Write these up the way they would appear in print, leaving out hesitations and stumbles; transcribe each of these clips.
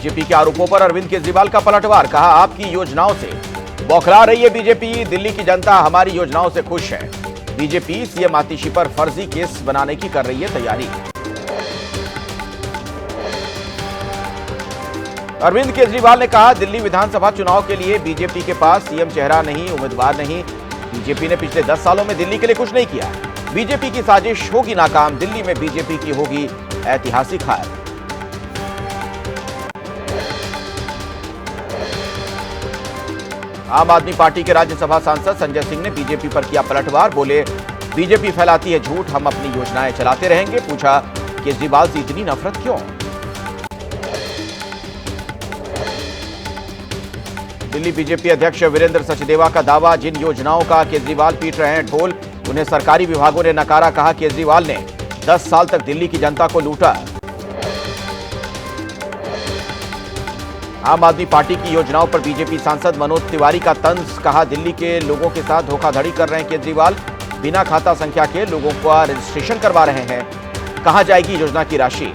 BJP के आरोपों पर अरविंद केजरीवाल का पलटवार, कहा आपकी योजनाओं से बौखला रही है बीजेपी, दिल्ली की जनता हमारी योजनाओं से खुश है। बीजेपी सीएम आतिशी पर फर्जी केस बनाने की कर रही है तैयारी। अरविंद केजरीवाल ने कहा दिल्ली विधानसभा चुनाव के लिए बीजेपी के पास सीएम चेहरा नहीं, उम्मीदवार नहीं। बीजेपी ने पिछले 10 सालों में दिल्ली के लिए कुछ नहीं किया। बीजेपी की साजिश होगी नाकाम, दिल्ली में बीजेपी की होगी ऐतिहासिक हार। आम आदमी पार्टी के राज्यसभा सांसद संजय सिंह ने बीजेपी पर किया पलटवार, बोले बीजेपी फैलाती है झूठ, हम अपनी योजनाएं चलाते रहेंगे। पूछा केजरीवाल से इतनी नफरत क्यों? दिल्ली बीजेपी अध्यक्ष वीरेंद्र सचदेवा का दावा, जिन योजनाओं का केजरीवाल पीट रहे हैं ढोल, उन्हें सरकारी विभागों ने नकारा। कहा केजरीवाल ने 10 साल तक दिल्ली की जनता को लूटा। आम आदमी पार्टी की योजनाओं पर बीजेपी सांसद मनोज तिवारी का तंज, कहा दिल्ली के लोगों के साथ धोखाधड़ी कर रहे हैं केजरीवाल, बिना खाता संख्या के लोगों का रजिस्ट्रेशन करवा रहे हैं। कहां जाएगी योजना की राशि?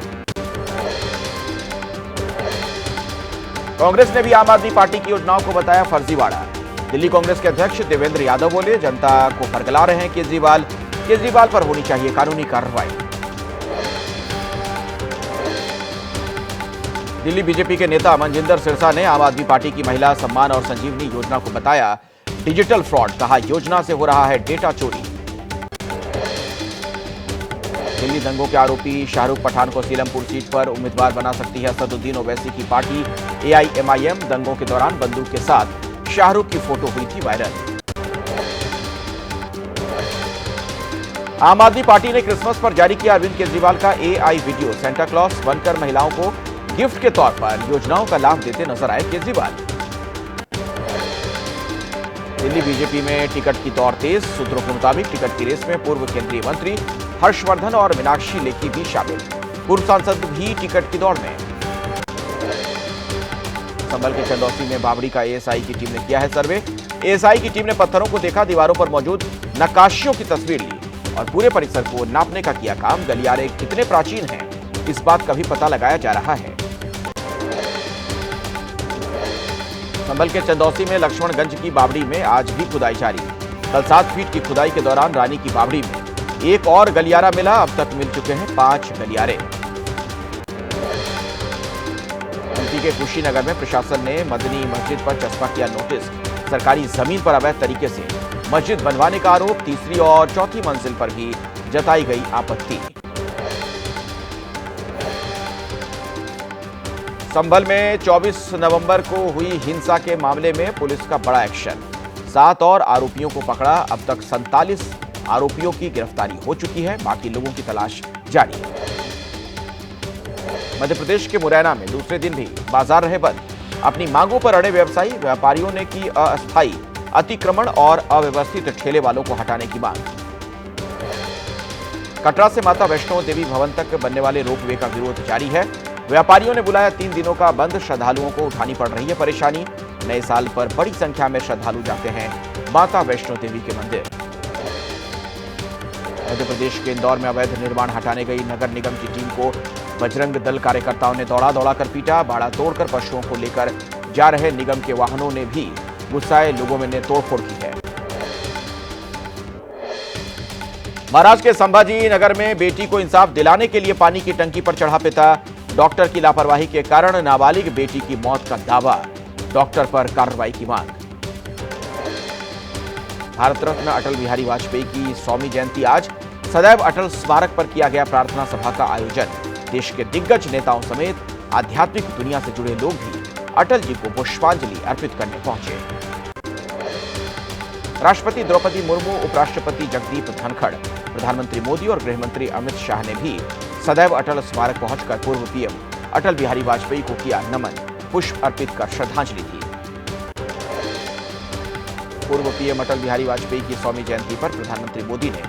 कांग्रेस ने भी आम आदमी पार्टी की योजनाओं को बताया फर्जीवाड़ा। दिल्ली कांग्रेस के अध्यक्ष देवेंद्र यादव बोले जनता को फरगला रहे हैं केजरीवाल पर होनी चाहिए कानूनी कार्रवाई। दिल्ली बीजेपी के नेता मनजिंदर सिरसा ने आम आदमी पार्टी की महिला सम्मान और संजीवनी योजना को बताया डिजिटल फ्रॉड, कहा योजना से हो रहा है डेटा चोरी। दिल्ली दंगों के आरोपी शाहरुख पठान को सीलमपुर सीट पर उम्मीदवार बना सकती है असदुद्दीन ओवैसी की पार्टी AIMIM। दंगों के दौरान बंदूक के साथ शाहरुख की फोटो हुई थी वायरल। आम आदमी पार्टी ने क्रिसमस पर जारी किया अरविंद केजरीवाल का AI वीडियो। सेंटा क्लॉज बनकर महिलाओं को गिफ्ट के तौर पर योजनाओं का लाभ देते नजर आए केजरीवाल। दिल्ली बीजेपी में टिकट की दौड़ तेज, सूत्रों के मुताबिक टिकट की रेस में पूर्व केंद्रीय मंत्री हर्षवर्धन और मीनाक्षी लेखी भी शामिल। पूर्व सांसद भी टिकट की दौड़ में। संभल के चंदौसी में बावड़ी का ASI की टीम ने किया है सर्वे। ASI की टीम ने पत्थरों को देखा, दीवारों पर मौजूद नक्काशियों की तस्वीर ली और पूरे परिसर को नापने का किया काम। गलियारे कितने प्राचीन हैं, इस बात का भी पता लगाया जा रहा है। संभल के चंदौसी में लक्ष्मणगंज की बावड़ी में आज भी खुदाई जारी। कल 7 फीट की खुदाई के दौरान रानी की बावड़ी में एक और गलियारा मिला। अब तक मिल चुके हैं 5 गलियारे। यूपी के कुशीनगर में प्रशासन ने मदनी मस्जिद पर चस्पा किया नोटिस। सरकारी जमीन पर अवैध तरीके से मस्जिद बनवाने का आरोप। तीसरी और चौथी मंजिल पर भी जताई गई आपत्ति। संभल में 24 नवंबर को हुई हिंसा के मामले में पुलिस का बड़ा एक्शन। 7 और आरोपियों को पकड़ा। अब तक 47 आरोपियों की गिरफ्तारी हो चुकी है, बाकी लोगों की तलाश जारी है। मध्य प्रदेश के मुरैना में दूसरे दिन भी बाजार रहे बंद। अपनी मांगों पर अड़े व्यापारियों ने की अस्थायी अतिक्रमण और अव्यवस्थित ठेले वालों को हटाने की मांग। कटरा से माता वैष्णो देवी भवन तक बनने वाले रोपवे का विरोध जारी है। व्यापारियों ने बुलाया 3 दिनों का बंद। श्रद्धालुओं को उठानी पड़ रही है परेशानी। नए साल पर बड़ी संख्या में श्रद्धालु जाते हैं माता वैष्णो देवी के मंदिर। मध्य प्रदेश के इंदौर में अवैध निर्माण हटाने गई नगर निगम की टीम को बजरंग दल कार्यकर्ताओं ने दौड़ा कर पीटा। बाड़ा तोड़कर पशुओं को लेकर जा रहे निगम के वाहनों ने भी गुस्साए लोगों में तोड़फोड़ की है। महाराष्ट्र के संभाजी नगर में बेटी को इंसाफ दिलाने के लिए पानी की टंकी पर चढ़ा पिता। डॉक्टर की लापरवाही के कारण नाबालिग बेटी की मौत का दावा। डॉक्टर पर कार्रवाई की मांग। भारत रत्न अटल बिहारी वाजपेयी की 100वीं जयंती आज। सदैव अटल स्मारक पर किया गया प्रार्थना सभा का आयोजन। देश के दिग्गज नेताओं समेत आध्यात्मिक दुनिया से जुड़े लोग भी अटल जी को पुष्पांजलि अर्पित करने पहुंचे। राष्ट्रपति द्रौपदी मुर्मू, उपराष्ट्रपति जगदीप धनखड़, प्रधानमंत्री मोदी और गृहमंत्री अमित शाह ने भी सदैव अटल स्मारक पहुंचकर पूर्व पीएम अटल बिहारी वाजपेयी को किया नमन। पुष्प अर्पित कर श्रद्धांजलि दी। पूर्व पीएम अटल बिहारी वाजपेयी की 100वीं जयंती पर प्रधानमंत्री मोदी ने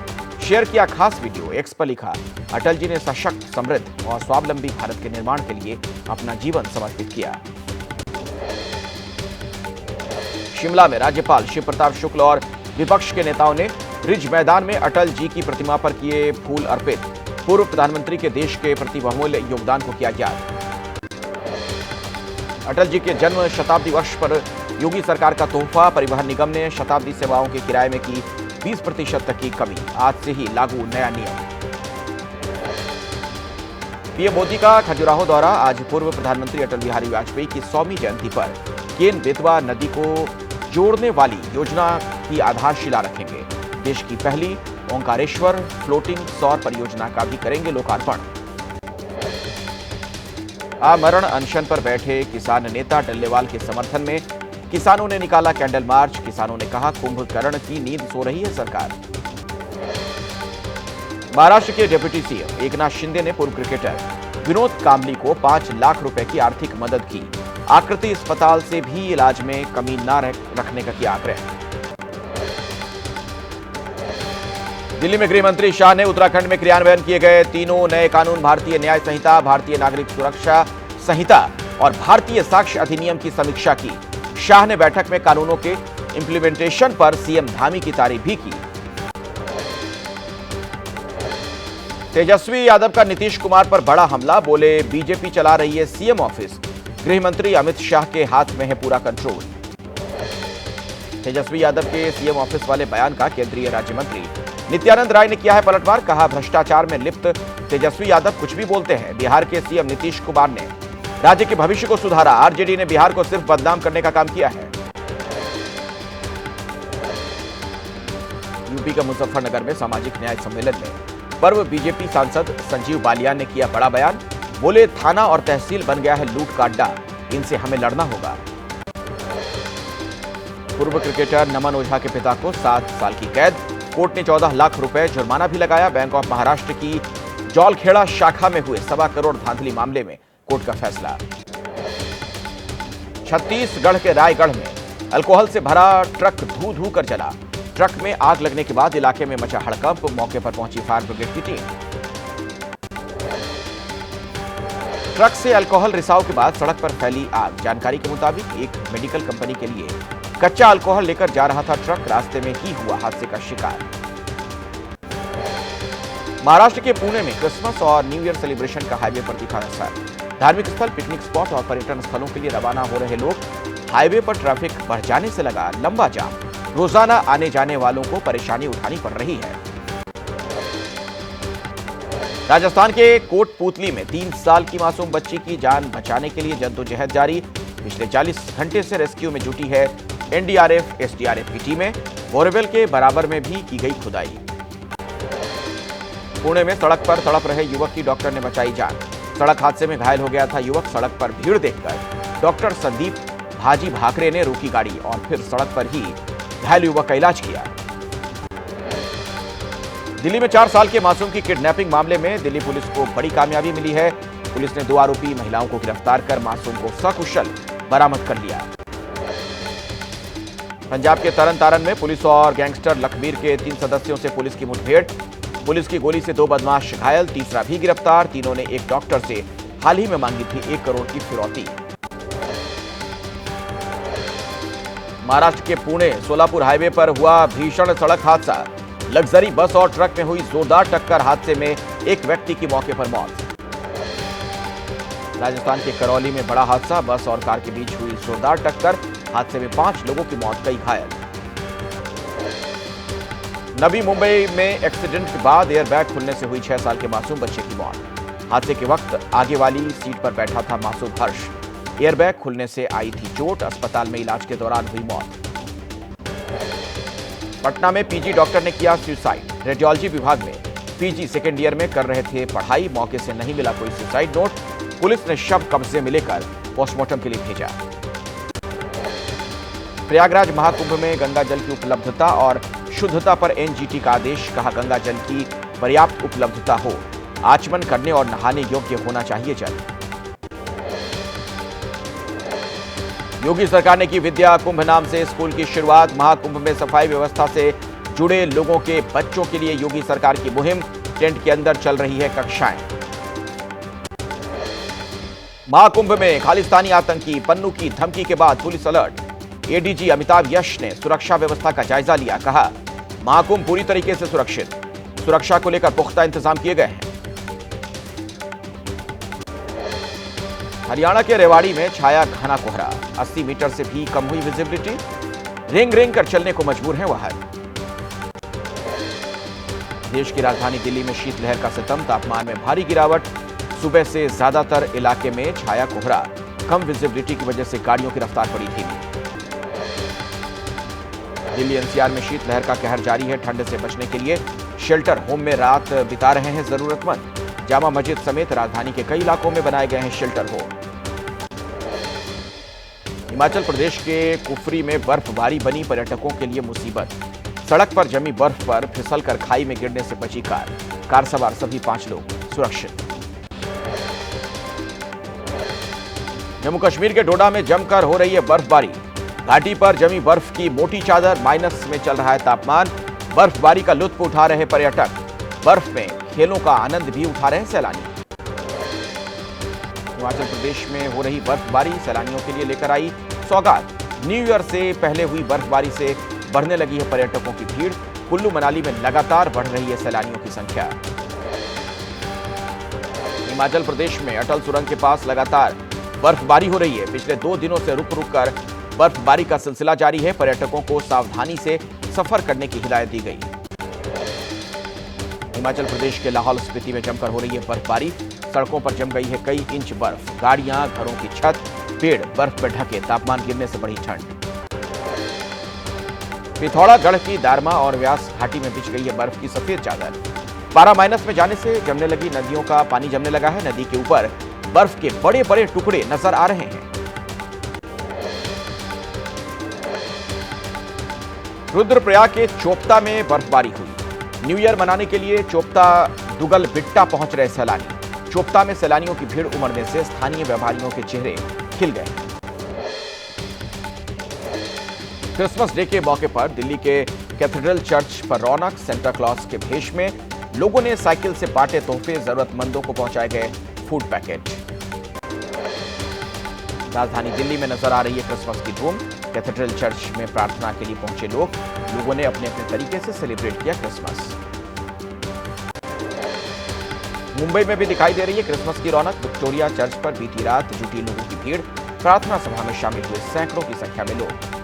शेयर किया खास वीडियो। एक्स पर लिखा, अटल जी ने सशक्त, समृद्ध और स्वावलंबी भारत के निर्माण के लिए अपना जीवन समर्पित किया। शिमला में राज्यपाल शिव प्रताप शुक्ल और विपक्ष के नेताओं ने रिज मैदान में अटल जी की प्रतिमा पर किए फूल अर्पित। पूर्व प्रधानमंत्री के देश के प्रति बहुमूल्य योगदान को किया याद। अटल जी के जन्म शताब्दी वर्ष पर योगी सरकार का तोहफा, परिवहन निगम ने शताब्दी सेवाओं के किराए में की 20% तक की कमी, आज से ही लागू नया नियम। पीएम मोदी का खजुराहो दौरा, आज पूर्व प्रधानमंत्री अटल बिहारी वाजपेयी की 100वीं जयंती पर केन बेतवा नदी को जोड़ने वाली योजना की आधारशिला रखेंगे। देश की पहली ओंकारेश्वर फ्लोटिंग सौर परियोजना का भी करेंगे लोकार्पण। आमरण अनशन पर बैठे किसान नेता डल्लेवाल के समर्थन में किसानों ने निकाला कैंडल मार्च। किसानों ने कहा, कुंभकर्ण की नींद सो रही है सरकार। महाराष्ट्र के डिप्टी सीएम एकनाथ शिंदे ने पूर्व क्रिकेटर विनोद कांबली को 5 लाख रुपए की आर्थिक मदद की। आकृति अस्पताल से भी इलाज में कमी न रखने का किया आग्रह। दिल्ली में गृह मंत्री शाह ने उत्तराखंड में क्रियान्वयन किए गए तीनों नए कानून, भारतीय न्याय संहिता, भारतीय नागरिक सुरक्षा संहिता और भारतीय साक्ष्य अधिनियम की समीक्षा की। शाह ने बैठक में कानूनों के इंप्लीमेंटेशन पर सीएम धामी की तारीफ भी की। तेजस्वी यादव का नीतीश कुमार पर बड़ा हमला, बोले बीजेपी चला रही है सीएम ऑफिस, गृह मंत्री अमित शाह के हाथ में है पूरा कंट्रोल। तेजस्वी यादव के सीएम ऑफिस वाले बयान का केंद्रीय राज्य मंत्री नित्यानंद राय ने किया है पलटवार। कहा, भ्रष्टाचार में लिप्त तेजस्वी यादव कुछ भी बोलते हैं। बिहार के सीएम नीतीश कुमार ने राज्य के भविष्य को सुधारा, आरजेडी ने बिहार को सिर्फ बदनाम करने का काम किया है। यूपी के मुजफ्फरनगर में सामाजिक न्याय सम्मेलन में पूर्व बीजेपी सांसद संजीव बालियान ने किया बड़ा बयान, बोले थाना और तहसील बन गया है लूट का अड्डा, इनसे हमें लड़ना होगा। पूर्व क्रिकेटर नमन ओझा के पिता को 7 साल की कैद, कोर्ट ने 14 लाख रुपए जुर्माना भी लगाया। बैंक ऑफ महाराष्ट्र की जौलखेड़ा शाखा में हुए 1.25 करोड़ धांधली मामले में कोर्ट का फैसला। छत्तीसगढ़ के रायगढ़ में अल्कोहल से भरा ट्रक धू धू कर जला। ट्रक में आग लगने के बाद इलाके में मचा हड़कंप, मौके पर पहुंची फायर ब्रिगेड की टीम। ट्रक से अल्कोहल रिसाव के बाद सड़क पर फैली आग। जानकारी के मुताबिक एक मेडिकल कंपनी के लिए कच्चा अल्कोहल लेकर जा रहा था ट्रक, रास्ते में ही हुआ हादसे का शिकार। महाराष्ट्र के पुणे में क्रिसमस और न्यू ईयर सेलिब्रेशन का हाईवे पर दिखा असर। धार्मिक स्थल, पिकनिक स्पॉट और पर्यटन स्थलों के लिए रवाना हो रहे लोग, हाईवे पर ट्रैफिक बढ़ जाने से लगा लंबा जाम। रोजाना आने जाने वालों को परेशानी उठानी पड़ रही है। राजस्थान के कोटपूतली में 3 साल की मासूम बच्ची की जान बचाने के लिए जद्दोजहद जारी। पिछले 40 घंटे से रेस्क्यू में जुटी है एनडीआरएफ, एसडीआरएफ की टीमें। बोरवेल के बराबर में भी की गई खुदाई। पुणे में सड़क पर तड़प रहे युवक की डॉक्टर ने बचाई जान। सड़क हादसे में घायल हो गया था युवक। सड़क पर भीड़ देखकर डॉक्टर संदीप भाजी भाकरे ने रोकी गाड़ी और फिर सड़क पर ही घायल युवक का इलाज किया। दिल्ली में 4 साल के मासूम की किडनैपिंग मामले में दिल्ली पुलिस को बड़ी कामयाबी मिली है। पुलिस ने 2 आरोपी महिलाओं को गिरफ्तार कर मासूम को सकुशल बरामद कर लिया। पंजाब के तरन तारण में पुलिस और गैंगस्टर लखबीर के 3 सदस्यों से पुलिस की मुठभेड़। पुलिस की गोली से 2 बदमाश घायल, तीसरा भी गिरफ्तार। तीनों ने एक डॉक्टर से हाल ही में मांगी थी 1 करोड़ की फिरौती। महाराष्ट्र के पुणे सोलापुर हाईवे पर हुआ भीषण सड़क हादसा। लग्जरी बस और ट्रक में हुई जोरदार टक्कर, हादसे में एक व्यक्ति की मौके पर मौत। राजस्थान के करौली में बड़ा हादसा, बस और कार के बीच हुई जोरदार टक्कर, हादसे में 5 लोगों की मौत, कई घायल। नवी मुंबई में एक्सीडेंट के बाद एयरबैग खुलने से हुई 6 साल के मासूम बच्चे की मौत। हादसे के वक्त आगे वाली सीट पर बैठा था मासूम हर्ष। एयरबैग खुलने से आई थी चोट, अस्पताल में इलाज के दौरान हुई मौत। पटना में पीजी डॉक्टर ने किया सुसाइड। रेडियोलॉजी विभाग में पीजी सेकेंड ईयर में कर रहे थे पढ़ाई, मौके से नहीं मिला कोई सुसाइड नोट। पुलिस ने शव कब्जे में लेकर पोस्टमार्टम के लिए भेजा। प्रयागराज महाकुंभ में गंगा जल की उपलब्धता और शुद्धता पर एनजीटी का आदेश। कहा, गंगा जल की पर्याप्त उपलब्धता हो, आचमन करने और नहाने योग्य होना चाहिए जल। योगी सरकार ने की विद्या कुंभ नाम से स्कूल की शुरुआत। महाकुंभ में सफाई व्यवस्था से जुड़े लोगों के बच्चों के लिए योगी सरकार की मुहिम। टेंट के अंदर चल रही है कक्षाएं। महाकुंभ में खालिस्तानी आतंकी पन्नू की धमकी के बाद पुलिस अलर्ट। एडीजी अमिताभ यश ने सुरक्षा व्यवस्था का जायजा लिया। कहा, महाकुंभ पूरी तरीके से सुरक्षित, सुरक्षा को लेकर पुख्ता इंतजाम किए गए हैं। हरियाणा के रेवाड़ी में छाया घना कोहरा, 80 मीटर से भी कम हुई विजिबिलिटी, रेंग रेंग कर चलने को मजबूर हैं वाहन। देश की राजधानी दिल्ली में शीतलहर का सितम, तापमान में भारी गिरावट, सुबह से ज्यादातर इलाके में छाया कोहरा, कम विजिबिलिटी की वजह से गाड़ियों की रफ्तार बड़ी धीमी। दिल्ली एनसीआर में शीतलहर का कहर जारी है, ठंड से बचने के लिए शेल्टर होम में रात बिता रहे हैं जरूरतमंद। जामा मस्जिद समेत राजधानी के कई इलाकों में बनाए गए हैं शेल्टर होम। हिमाचल प्रदेश के कुफरी में बर्फबारी बनी पर्यटकों के लिए मुसीबत, सड़क पर जमी बर्फ पर फिसलकर खाई में गिरने से बची कार सवार सभी 5 लोग सुरक्षित। जम्मू कश्मीर के डोडा में जमकर हो रही है बर्फबारी, घाटी पर जमी बर्फ की मोटी चादर, माइनस में चल रहा है तापमान, बर्फबारी का लुत्फ उठा रहे पर्यटक, बर्फ में खेलों का आनंद भी उठा रहे हैं सैलानी। हिमाचल प्रदेश में हो रही बर्फबारी सैलानियों के लिए लेकर आई सौगात, न्यू ईयर से पहले हुई बर्फबारी से बढ़ने लगी है पर्यटकों की भीड़, कुल्लू मनाली में लगातार बढ़ रही है सैलानियों की संख्या। हिमाचल प्रदेश में अटल सुरंग के पास लगातार बर्फबारी हो रही है, पिछले 2 दिनों से रुक रुक कर बर्फबारी का सिलसिला जारी है, पर्यटकों को सावधानी से सफर करने की हिदायत दी गई। हिमाचल प्रदेश के लाहौल स्पीति में जमकर हो रही है बर्फबारी, सड़कों पर जम गई है कई इंच बर्फ, गाड़ियां, घरों की छत, पेड़ बर्फ पर ढके, तापमान गिरने से बढ़ी ठंड। पिथौरागढ़ की दारमा और व्यास घाटी में बिछ गई है बर्फ की सफेद चादर, पारा माइनस में जाने से जमने लगी नदियों का पानी जमने लगा है, नदी के ऊपर बर्फ के बड़े बड़े टुकड़े नजर आ रहे हैं। रुद्रप्रयाग के चोपता में बर्फबारी हुई, न्यू ईयर मनाने के लिए चोपता दुगल बिट्टा पहुंच रहे सैलानी, चोपता में सैलानियों की भीड़ उमड़ने से स्थानीय व्यापारियों के चेहरे खिल गए। क्रिसमस डे के मौके पर दिल्ली के कैथेड्रल चर्च पर रौनक, सेंटा क्लॉज के भेष में लोगों ने साइकिल से बांटे तोहफे, जरूरतमंदों को पहुंचाए गए फूड पैकेट। राजधानी दिल्ली में नजर आ रही है क्रिसमस की धूम, कैथेड्रल चर्च में प्रार्थना के लिए पहुंचे लोगों ने अपने अपने तरीके से सेलिब्रेट किया क्रिसमस। मुंबई में भी दिखाई दे रही है क्रिसमस की रौनक, विक्टोरिया चर्च पर बीती रात जुटी लोगों की भीड़, प्रार्थना सभा में शामिल हुए सैकड़ों की संख्या में लोग।